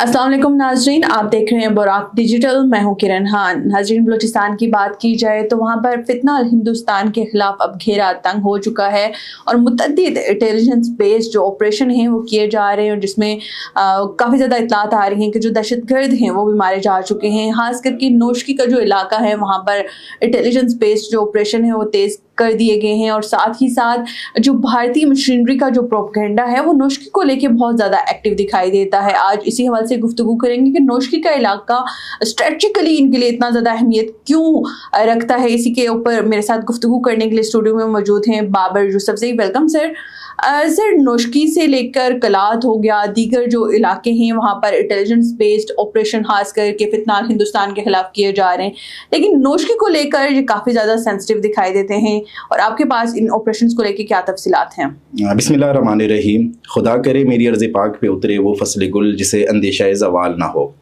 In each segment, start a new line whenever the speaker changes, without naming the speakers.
अस्सलाम वालेकुम नाजरीन, आप देख रहे हैं बुराक डिजिटल। मैं हूं किरण खान। नाजरीन, बलूचिस्तान की बात की जाए तो वहाँ पर फितना हिंदुस्तान के खिलाफ अब घेरा तंग हो चुका है और मुतअद्दिद इंटेलिजेंस बेस्ड जो ऑपरेशन हैं वो किए जा रहे हैं, और जिसमें काफ़ी ज़्यादा इत्तलात आ रही हैं कि जो दहशतगर्द हैं वो भी मारे जा चुके हैं। खास करके नोशकी का जो इलाका है वहाँ पर इंटेलिजेंस बेस्ड जो ऑपरेशन है वो तेज़ कर दिए गए हैं, और साथ ही साथ जो भारतीय मशीनरी का जो प्रोपेगेंडा है वो नोशकी को लेके बहुत ज़्यादा एक्टिव दिखाई देता है। आज इसी हवाले से गुफ्तगू करेंगे कि नोशकी का इलाका स्ट्रेटजिकली इनके लिए इतना ज़्यादा अहमियत क्यों रखता है। इसी के ऊपर मेरे साथ गुफ्तगू करने के लिए स्टूडियो में मौजूद हैं Babar Yousafzai. Welcome sir. Sir, Noshki से लेकर कलात हो गया, दीगर जो इलाके हैं वहाँ पर इंटेलिजेंस बेस्ड ऑपरेशन खास करके फितनाल हिंदुस्तान के खिलाफ किए जा रहे हैं, लेकिन नोशकी को लेकर ये काफ़ी ज़्यादा सेंसिटिव दिखाई देते हैं, और आपके पास इन ऑपरेशंस को लेकर क्या तफसीलात हैं?
बिस्मिल्लाहिर्रहमानिर्रहीम। खुदा करे मेरी अर्ज़ पाक पे उतरे वो फसल गुल जिसे अंदेशा ज़वाल ना हो।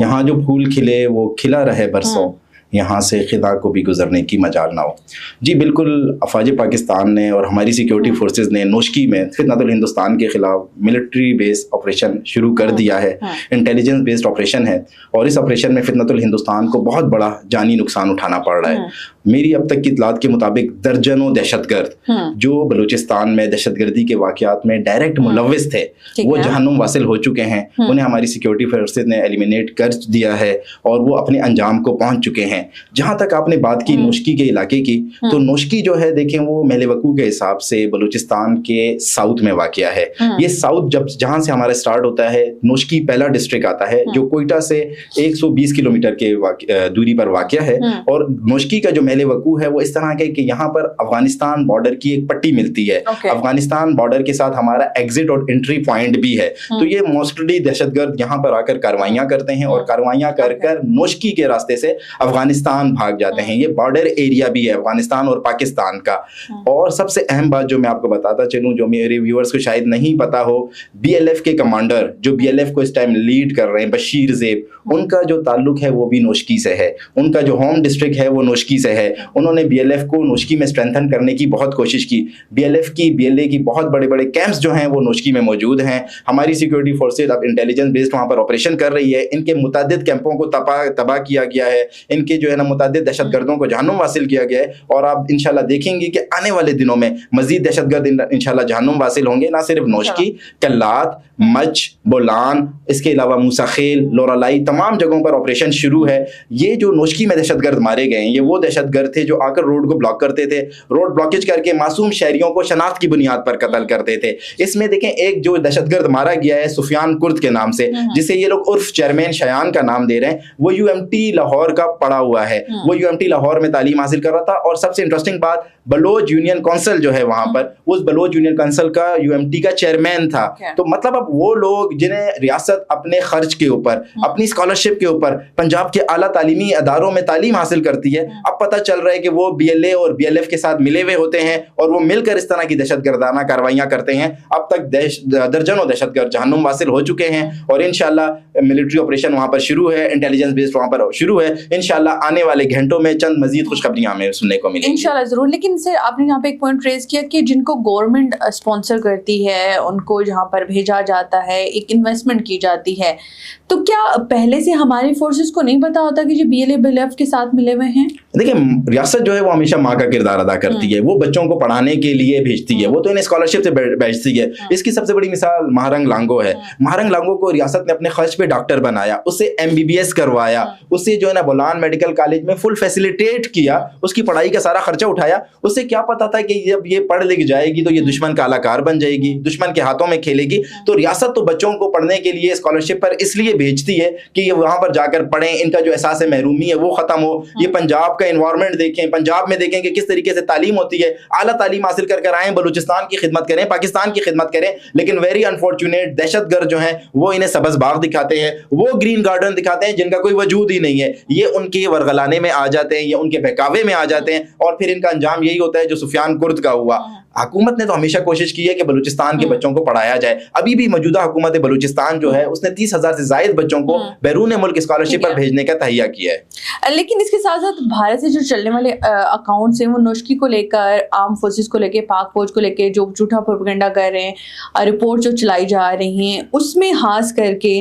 यहाँ जो फूल खिले वो खिला रहे बरसों, यहाँ से खिदा को भी गुजरने की मजाल ना हो। जी बिल्कुल, अफवाज पाकिस्तान ने और हमारी सिक्योरिटी फोर्सेस ने नोशकी में फितनतुल हिंदुस्तान के खिलाफ मिलिट्री बेस्ड ऑपरेशन शुरू कर दिया है। इंटेलिजेंस बेस्ड ऑपरेशन है, और इस ऑपरेशन में फितनतुल हिंदुस्तान को बहुत बड़ा जानी नुकसान उठाना पड़ रहा है। मेरी अब तक की इत्तलात के मुताबिक दर्जनों दहशतगर्द जो बलूचिस्तान में दहशतगर्दी के वाक़यात में डायरेक्ट मुलव्विस थे वो जहन्नुम वासिल हो चुके हैं। उन्हें हमारी सिक्योरिटी फोर्सेस ने एलिमिनेट कर दिया है और वो अपने अंजाम को पहुंच चुके हैं। जहां तक आपने बात की नोशकी के इलाके की, तो नोशकी जो है देखें वो महल वकू के हिसाब से बलूचिस्तान के साउथ में वाक़या है। ये साउथ जहां से हमारा स्टार्ट होता है, नोशकी पहला डिस्ट्रिक्ट आता है जो कोयटा से 120 किलोमीटर के दूरी पर वाक़या है। और नोशकी का जो महल वकू है वो इस तरह के कि यहाँ पर अफगानिस्तान बॉर्डर की एक पट्टी मिलती है। अफगानिस्तान बॉर्डर के साथ हमारा एग्जिट और एंट्री पॉइंट भी है। तो ये मोस्टली दहशतगर्द यहाँ पर आकर कार्रवाइयाँ करते हैं, और कार्रवाइयाँ कर कर नोशकी के रास्ते से अफगानिस्तान भाग जाते हैं। ये बॉर्डर एरिया भी है अफगानिस्तान और पाकिस्तान का। और सबसे अहम बात जो मैं आपको बताता चलूँ, जो मेरे व्यूअर्स को शायद नहीं पता हो, BLF के कमांडर जो BLF को इस टाइम लीड कर रहे हैं, बशीर ज़ेब, उनका जो ताल्लुक है वो भी नोशकी से है। उनका जो होम डिस्ट्रिक्ट है वो नोशकी से है। उन्होंने BLF को नोशकी में स्ट्रेंथन करने की बहुत कोशिश की। BLA की बहुत बड़े बड़े कैंप्स जो हैं वो नोशकी में मौजूद हैं। हमारी सिक्योरिटी फोर्सेज अब इंटेलिजेंस बेस्ड वहाँ पर ऑपरेशन कर रही है। इनके मुतअद्दिद कैंपों को तबाह किया गया है। इनके जो है ना मुतअद्दिद दहशतगर्दों को जहन्नुम वासिल किया गया है, और आप इंशाल्लाह देखेंगे कि आने वाले दिनों में मजीद दहशतगर्द इंशाल्लाह जहन्नुम वासिल होंगे। ना सिर्फ नोशकी, कल्लात, मच, बोलान, इसके अलावा मूसाखेल, लोरालाई, तमाम जगहों पर ऑपरेशन शुरू है। ये जो नोशकी में दहशतगर्द मारे गए हैं, ये वो दहशतगर्द थे जो आकर रोड को ब्लॉक करते थे, रोड ब्लॉकेज करके मासूम शहरियों को शनाख्त की बुनियाद पर कत्ल करते थे। इसमें देखें, एक जो दहशतगर्द मारा गया है सुफियान कुर्द के नाम से, जिसे ये लोग उर्फ चेयरमैन शयान का नाम दे रहे हैं, वो UMT लाहौर का पड़ा हुआ है। वो UMT लाहौर में तालीम हासिल कर रहा था। और सबसे इंटरेस्टिंग बात, बलोच यूनियन काउंसिल जो है वहां पर, उस बलोच यूनियन काउंसिल का UMT का चेयरमैन था। तो मतलब अब वो लोग जिन्हें रियासत अपने खर्च के ऊपर, अपनी स्कॉलरशिप के ऊपर पंजाब के आला तालीमी अदारों में तालीम हासिल करती है, अब पता चल रहा है कि वो BLA और BLF के साथ मिले हुए होते हैं, और वो मिलकर इस तरह की दहशतगर्दाना कार्रवाइयां करते हैं। अब तक दर्जनों दहशतगर्द जहन्नुम वासिल हो चुके हैं, और इंशाल्लाह मिलिट्री ऑपरेशन वहां पर शुरू है, इंटेलिजेंस बेस्ड वहां पर शुरू है। इंशाल्लाह आने वाले घंटों में चंद मजीद खुशखबरियां हमें सुनने को मिलेंगी
इंशाल्लाह जरूर। लेकिन सर, आपने यहाँ पे एक पॉइंट रेज किया कि जिनको गवर्नमेंट स्पॉन्सर करती है, उनको जहाँ पर भेजा जाता है, एक इन्वेस्टमेंट की जाती है, तो क्या पहले से हमारी फोर्सेस को नहीं पता होता कि जो BLA BLF के साथ मिले हुए हैं?
देखिए, रियासत जो है वो हमेशा माँ का किरदार अदा करती है। वो बच्चों को पढ़ाने के लिए भेजती है, वो तो इन्हें स्कॉलरशिप से भेजती है। इसकी सबसे बड़ी मिसाल महारंग लांगो है। महारंग लांगो को रियासत ने अपने खर्च पे डॉक्टर बनाया, उससे MBBS करवाया, उससे जो है ना बोलान मेडिकल कॉलेज में फुल फैसिलिटेट किया, उसकी पढ़ाई का सारा खर्चा उठाया। उससे क्या पता था कि जब ये पढ़ लिख जाएगी तो ये दुश्मन का आलाकार बन जाएगी, दुश्मन के हाथों में खेलेगी। तो रियासत तो बच्चों को पढ़ने के लिए स्कॉलरशिप पर इसलिए भेजती है कि ये वहां पर जाकर पढ़ें, इनका जो एहसास महरूमी है वो खत्म हो। ये पंजाब का एनवायरनमेंट देखें, पंजाब में देखें कि किस तरीके से तालीम होती है, आला तालीम हासिल कर कर आए, बलूचिस्तान की खिदमत करें, पाकिस्तान की खिदमत करें। लेकिन वेरी अनफॉर्चुनेट दहशतगर्द जो हैं वो इन्हें सब्ज बाग दिखाते हैं, वो ग्रीन गार्डन दिखाते हैं जिनका कोई वजूद ही नहीं है। ये उनके वरगलाने में आ जाते हैं, ये उनके बहकावे में आ जाते हैं, और फिर इनका अंजाम यही होता है जो सुफियान कुर्द का हुआ। हुकूमत ने तो हमेशा कोशिश की है कि बलूचिस्तान के बच्चों को पढ़ाया जाए। अभी भी मौजूदा हुकूमत बलूचिस्तान जो है उसने 30,000 से ज़ायद बच्चों को बैरून मुल्क स्कॉलरशिप पर भेजने का तहिया किया है।
लेकिन इसके साथ साथ भारत से जो चलने वाले अकाउंट्स हैं वो नोशकी को लेकर, आर्म फोर्सेस को लेकर, पाक फौज को लेकर जो झूठा प्रोपेगेंडा कर रहे हैं, रिपोर्ट जो चलाई जा रही हैं, उसमें खास करके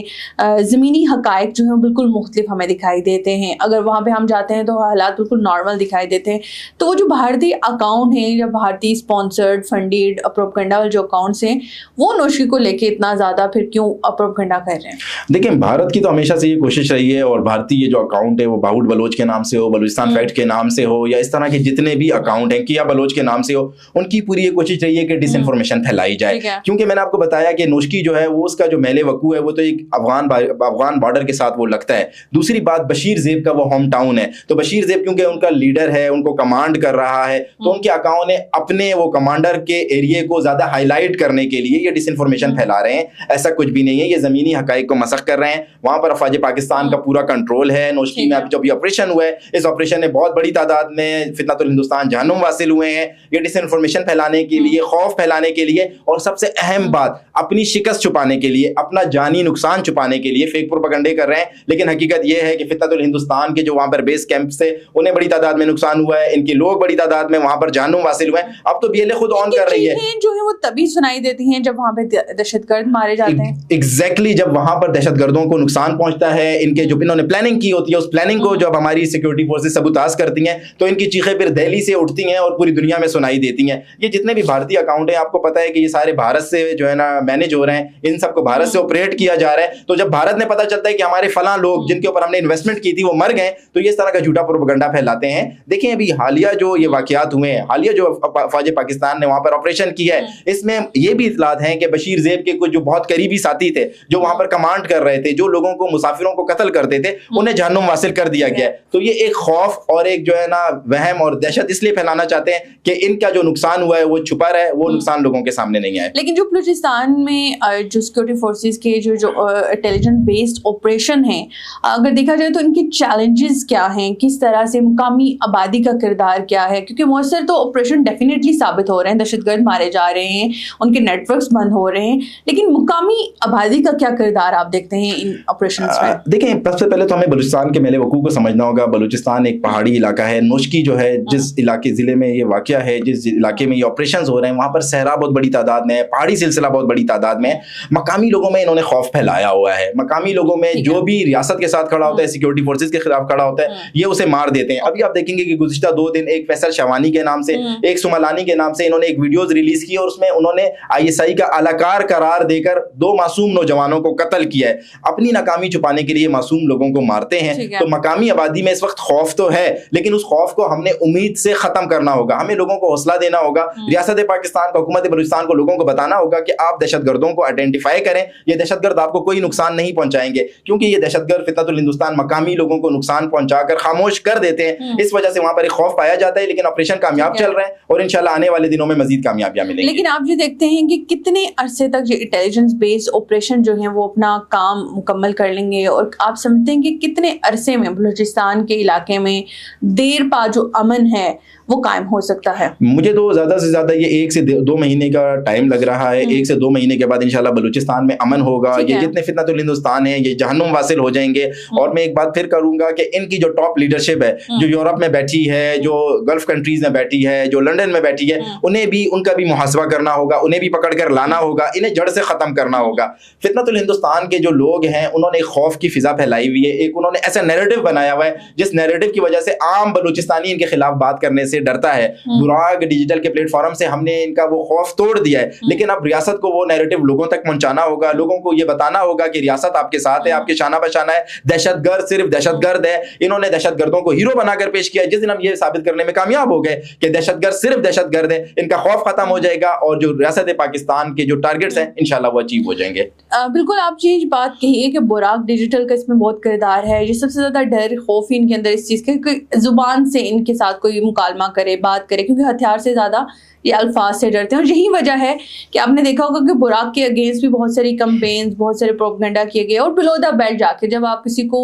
ज़मीनी हक़ाइक़ जो हैं बिल्कुल मुख्तलिफ हमें दिखाई देते हैं। अगर वहाँ पे हम जाते हैं तो हालात बिल्कुल नॉर्मल दिखाई देते हैं। तो वो जो भारतीय अकाउंट हैं या भारतीय स्पॉन्सर्ड फंडेड प्रोपेगेंडा जो अकाउंट्स हैं वो नोशकी को लेके इतना ज़्यादा फिर क्यों प्रोपेगेंडा कर रहे हैं?
देखिए, भारत की तो हमेशा से ये कोशिश रही है, और भारतीय जो अकाउंट है वो बाहुट बलोच के नाम से हो, बलूचिस्तान फैक्ट के नाम से हो, या इस तरह के जितने भी अकाउंट हैं किया बलोच के नाम से हो, उनकी पूरी ये कोशिश रही है कि डिसइंफॉर्मेशन फैलाई जाए। क्योंकि मैंने आपको बताया कि नोशकी जो है वो उसका जो मेले वकू है वो तो एक अफगान बॉर्डर के साथ वो लगता है। दूसरी बात, बशीर ज़ेब का वो होम टाउन है, तो बशीर ज़ेब क्योंकि उनका लीडर है, उनको कमांड कर रहा है, तो उनके अकाउंट ने अपने वो कमांडर के एरिया को ज़्यादा हाईलाइट करने के लिए ये डिसइंफॉर्मेशन फैला रहे हैं। ऐसा कुछ भी नहीं है, ये ज़मीनी हक़ाइक़ को मसख़ कर रहे हैं। वहाँ पर अफ़वाज पाकिस्तान का पूरा कंट्रोल है। नोशकी में जब ये ऑपरेशन हुआ है, इस ऑपरेशन में बहुत बड़ी तादाद में फितनतुल हिंदुस्तान जहन्नुम वासिल हुए हैं, ये डिसइंफॉर्मेशन फैलाने के लिए, खौफ फैलाने के लिए, और सबसे अहम बात अपनी शिकस्त छुपाने के लिए, अपना जानी नुकसान छुपाने के लिए फेक प्रोपेगेंडे कर रहे हैं। लेकिन हकीकत ये है कि फितनतुल हिंदुस्तान के जो वहाँ पर बेस कैंप से उन्हें बड़ी तादाद में नुकसान हुआ है, इनके लोग बड़ी तादाद में वहाँ पर जहन्नुम वासिल हुए हैं। अब तो BLA खुद ऑन कर रही है
जो है वो तभी सुनाई देती हैं जब वहाँ पे दहशतगर्द मारे जाते हैं।
एग्जैक्टली, जब वहाँ पर दहशतगर्दों को नुकसान पहुंचता है, इनके जो इन्होंने प्लानिंग की होती है, उस प्लानिंग को जब हमारी सिक्योरिटी फोर्सेस सबूताज करती हैं तो इनकी चीखें फिर दिल्ली से उठती हैं और पूरी दुनिया में सुनाई देती हैं। ये जितने भी भारतीय अकाउंट हैं, आपको पता है कि ये सारे भारत से जो है ना मैनेज हो रहे हैं, इन सबको भारत से ऑपरेट किया जा रहा है। तो जब भारत ने पता चलता है कि हमारे फलां लोग जिनके ऊपर हमने इन्वेस्टमेंट की थी वो मर गए, तो ये इस तरह का झूठा प्रोपेगेंडा फैलाते हैं। देखें, अभी हालिया जो ये वाकयात हुए हैं, हालिया जो फौज पाकिस्तान ने वहाँ पर ऑपरेशन किया है, इसमें ये भी इतलात हैं कि बशीर ज़ेब के कुछ जो बहुत करीबी साथी थे जो वहाँ पर कमांड कर रहे थे, जो लोगों को, मुसाफिरों को कत्ल करते थे, उन्हें जहन्नुम वासिल कर दिया गया है। तो ये एक खौफ और एक जो है ना वहम और दहशत इसलिए फैलाना चाहते हैं कि इनका जो नुकसान हुआ है वो छुपा रहे, वो नुकसान लोगों के सामने नहीं आए।
लेकिन जो बलूचिस्तान में जो सिक्योरिटी फोर्सेस के जो इंटेलिजेंस बेस्ड ऑपरेशन है, अगर देखा जाए तो इनके चैलेंजेस क्या हैं, किस तरह से मुकामी आबादी का किरदार क्या है? क्योंकि मौसर तो ऑपरेशन डेफिनेटली साबित हो रहे हैं, दहशतगर्द मारे जा रहे हैं, उनके नेटवर्क्स बंद हो रहे हैं, लेकिन मुकामी आबादी का क्या किरदार आप देखते हैं इन ऑपरेशंस में?
देखें, सबसे पहले तो हमें बलूचिस्तान के मेले वकूफ़ को समझना होगा। बलूचिस्तान एक पहाड़ी इलाका है। नोशकी जो है, जिस इलाके ज़िले में ये वाक़या है, जिस इलाके में ये ऑपरेशंस हो रहे हैं, वहाँ पर सहरा बहुत बड़ी तादाद में है, पहाड़ी सिलसिला बहुत बड़ी तादाद में है। मकामी लोगों में इन्होंने खौफ फैलाया हुआ है। मकामी लोगों में जो भी रियासत के साथ खड़ा होता है, सिक्योरिटी फोर्सेज के खिलाफ खड़ा होता है, ये उसे मार देते हैं। अभी आप देखेंगे कि गुज़िश्ता 2 दिन एक फैसल शवानी के नाम से, एक सुमलानी के नाम से इन्होंने एक वीडियोज़ रिलीज़ की और उसमें उन्होंने ISI का अलाकार करार देकर 2 मासूम नौजवानों को कत्ल किया है। अपनी नाकामी छुपाने के लिए मासूम लोगों को मारते हैं। तो मकामी आबादी में इस वक्त खौफ तो है, लेकिन उस खौफ को हमने उम्मीद से खत्म करना होगा। हमें लोगों को हौसला देना होगा। रियासत पाकिस्तान को, हुकूमत बलूचिस्तान को लोगों को बताना होगा कि आप दहशतगर्दों को आइडेंटिफाई करें। ये दहशतगर्द आपको कोई नुकसान नहीं पहुंचाएंगे, क्योंकि ये दहशतगर्द फितनतुल हिंदुस्तान मकामी लोगों को नुकसान पहुंचाकर खामोश कर देते हैं। इस वजह से वहां पर एक खौफ पाया जाता है, लेकिन ऑपरेशन कामयाब चल रहे हैं और इंशाल्लाह आने वाले दिनों में मजीद कामयाबियां मिलेंगी।
लेकिन आप ये देखते हैं कि कितने अरसे तक ये इंटेलिजेंस बेस्ड ऑपरेशन जो है वो अपना काम मुकम्मल कर लेंगे, और आप समझते हैं कि कितने अरसे में बलूचिस्तान के इलाके में देर पा जो अमन है वो कायम हो सकता है?
मुझे तो ज़्यादा से ज़्यादा ये 1 से 2 महीने का टाइम लग रहा है। 1 से 2 महीने के बाद इंशाल्लाह बलूचिस्तान में अमन होगा। ये जितने फितनतुल हिंदुस्तान है ये जहन्नुम वासिल हो जाएंगे। और मैं एक बात फिर करूंगा कि इनकी जो टॉप लीडरशिप है, जो यूरोप में बैठी है, जो गल्फ कंट्रीज में बैठी है, जो लंदन में बैठी है, उन्हें भी उनका भी मुहासबा करना होगा, उन्हें भी पकड़ कर लाना होगा, इन्हें जड़ से ख़त्म करना होगा। फितनतुल हिंदुस्तान के जो लोग हैं उन्होंने एक खौफ की फिजा फैलाई हुई है। एक उन्होंने ऐसा नैरेटिव बनाया हुआ है जिस नैरेटिव की वजह से आम बलूचिस्तानी इनके खिलाफ बात करने से डरता है। बुराग डिजिटल के प्लेटफॉर्म से हमने इनका वो खौफ तोड़ दिया है, लेकिन अब रियासत को वो नैरेटिव लोगों तक पहुंचाना होगा। लोगों को ये बताना होगा कि रियासत आपके साथ है, आपके शाना बशाना है, दहशतगर्द सिर्फ दहशतगर्द है। इन्होंने दहशतगर्दों को हीरो बनाकर पेश किया। जिस दिन हम ये साबित करने में कामयाब हो गए कि दहशतगर्द सिर्फ दहशतगर्द है, इनका खौफ खत्म हो जाएगा और जो रियासत पाकिस्तान के जो टारगेट्स हैं इंशाल्लाह वो अचीव हो जाएंगे।
बिल्कुल, आप ये बात कही है कि बुराक डिजिटल का इसमें बहुत किरदार है। ये सबसे ज्यादा डर खौफ इनके अंदर इस चीज़ के जुबान से इनके साथ कोई मुकालमा करे, बात करे, क्योंकि हथियार से ज़्यादा ये अल्फाज से डरते हैं। और यही वजह है कि आपने देखा होगा कि बुराक के अगेंस्ट भी बहुत सारी कैंपेन्स, बहुत सारे प्रोपेगेंडा किए गए, और बिलो द बेल्ट जाके जब आप किसी को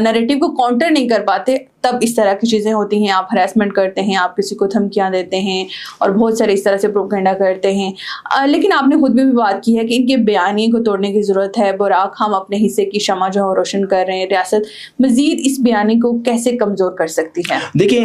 नैरेटिव को काउंटर नहीं कर पाते तब इस तरह की चीज़ें होती हैं, आप हरासमेंट करते हैं, आप किसी को धमकियाँ देते हैं और बहुत सारे इस तरह से प्रोपेगेंडा करते हैं। लेकिन आपने खुद में भी बात की है कि इनके बयानिए को तोड़ने की ज़रूरत है। बुराक, हम अपने हिस्से की शमा जो है रोशन कर रहे हैं, रियासत मज़ीद इस बयानी को कैसे कमज़ोर कर सकती है?
देखिए,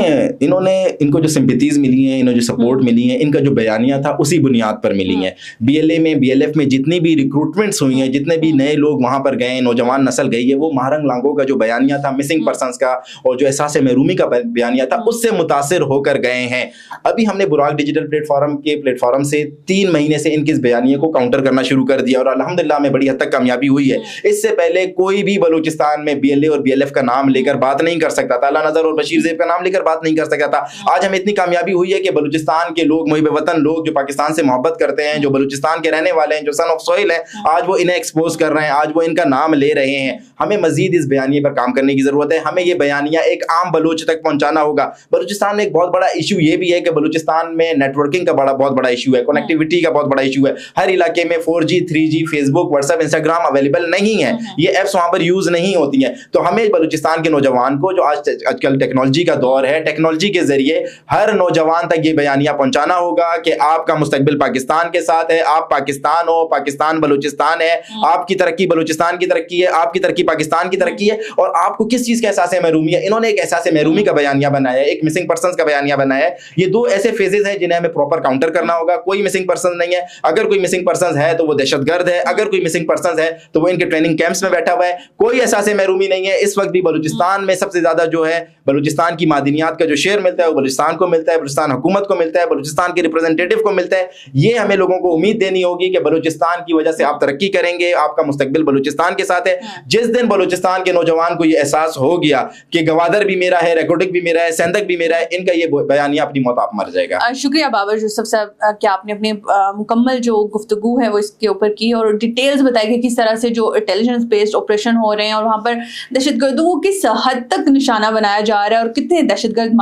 इनको जो सिंपैथीज़ मिली हैं, इन्होंने जो सपोर्ट मिली है, इनका जो बयानिया था उसी बुनियाद पर मिली है। BLA में, BLF में जितनी भी रिक्रूटमेंट्स हुई हैं, जितने भी नए लोग वहाँ पर गए, नौजवान नस्ल गई है, वो महारंग लांगो का जो बयानिया था मिसिंग पर्सन्स का और जो एहसास महरूमी का बयानिया था उससे मुतासिर होकर गए हैं। अभी हमने बुराक डिजिटल प्लेटफॉर्म से 3 महीने से इनके इस बयानिए को काउंटर करना शुरू कर दिया और अल्हम्दुलिल्लाह में बड़ी हद तक कामयाबी हुई है। इससे पहले कोई भी बलूचिस्तान में BLA और BLF का नाम लेकर बात नहीं कर सकता था, अला नज़र और बशीर ज़ेब का नाम लेकर बात नहीं कर सकता था। आज हमें इतनी कामयाबी हुई है कि बलूचिस्तान के लोग, मुहिब वतन लोग जो पाकिस्तान से मोहब्बत करते हैं, जो बलूचिस्तान के रहने वाले हैं, जो सन ऑफ सोइल हैं, आज वो इन्हें एक्सपोज कर रहे हैं, आज वो इनका नाम ले रहे हैं। हमें मजीद इस बयानिए पर काम करने की ज़रूरत है। हमें ये बयानिया एक आम बलूच तक पहुंचाना होगा। बलूचिस्तान में एक बहुत बड़ा इशू ये भी है कि बलूचिस्तान में नेटवर्किंग का बहुत बड़ा इशू है, कनेक्टिविटी का बहुत बड़ा इशू है। हर इलाके में 4G 3G Facebook, WhatsApp, Instagram available नहीं है, ये ऐप्स वहाँ पर यूज़ नहीं होती हैं। तो हमें बलूचिस्तान के नौजवान को, जो आजकल टेक्नोलॉजी का दौर है, टेक्नोलॉजी के जरिए हर नौजवान तक ये बयानिया पहुंचाना होगा कि आपका मुस्तकबिल पाकिस्तान के साथ है, आप पाकिस्तान हो, पाकिस्तान बलूचिस्तान है, आपकी तरक्की बलूचिस्तान की तरक्की है, आपकी तरक्की पाकिस्तान की तरक्की है और आपको किस चीज़ का एहसास महरूमी है। इन्होंने एक एहसास महरूमी का बयानिया बनाया है, एक मिसिंग पर्सन्स का बयानिया बनाया है। ये 2 ऐसे फेजेस हैं जिन्हें हमें प्रॉपर काउंटर करना होगा। कोई मिसिंग पर्सन नहीं है, अगर कोई मिसिंग पर्सन है तो वो दहशतगर्द है, अगर कोई मिसिंग पर्सन है तो वो इनके ट्रेनिंग कैंप्स में बैठा हुआ है। कोई एहसास महरूमी नहीं है। इस वक्त भी बलूचिस्तान में सबसे ज्यादा जो है बलूचिस्तान की मादनियात का जो शेयर मिलता है वो बलूचिस्तान को मिलता है, बलूचिस्तान हुकूमत को मिलता है, बलूचिस्तान के रिप्रेजेंटेटिव को मिलता है। ये हमें लोगों को उम्मीद देनी होगी कि बलूचिस्तान की वजह से आप तरक्की करेंगे, आपका मुस्तकबिल बलूचिस्तान के साथ है। जिस दिन बलूचिस्तान के नौजवान को ये एहसास हो गया कि गवादर भी मेरा है, रेकॉर्डिक भी मेरा है, सेंधक भी मेरा है, इनका ये बयानिया अपनी मौत आप मर जाएगा।
शुक्रिया बाबर यूसुफ साहब कि आपने अपने मुकम्मल जो गुफ्तगू है वो इसके ऊपर की और डिटेल्स बताई कि किस तरह से जो इंटेलिजेंस बेस्ड ऑपरेशन हो रहे हैं और वहाँ पर दहशतगर्दों को किस हद तक निशाना बनाया जा रहा है और कितने दहशतगर्द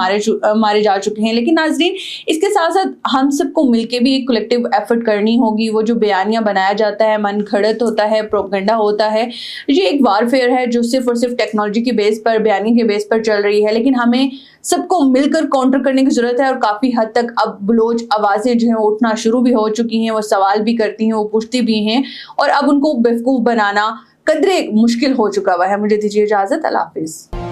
मारे जा चुके हैं। लेकिन नाज़रीन, इसके साथ साथ हम सबको मिलकर भी एक कलेक्टिव एफर्ट करनी होगी। वो जो बयानिया बनाया जाता है, मन घड़त होता है, प्रोपेगेंडा होता है, ये एक वारफेयर है जो सिर्फ और सिर्फ टेक्नोलॉजी के बेस पर, बयानी के बेस पर चल रही है। लेकिन हमें सबको मिलकर काउंटर करने की जरूरत है और काफ़ी हद तक अब बलोच आवाज़ें जो हैं उठना शुरू भी हो चुकी हैं। वो सवाल भी करती हैं, वो पूछती भी हैं और अब उनको बेवकूफ़ बनाना कदरे मुश्किल हो चुका हुआ है। मुझे दीजिए इजाज़त, अल्लाह हाफिज़।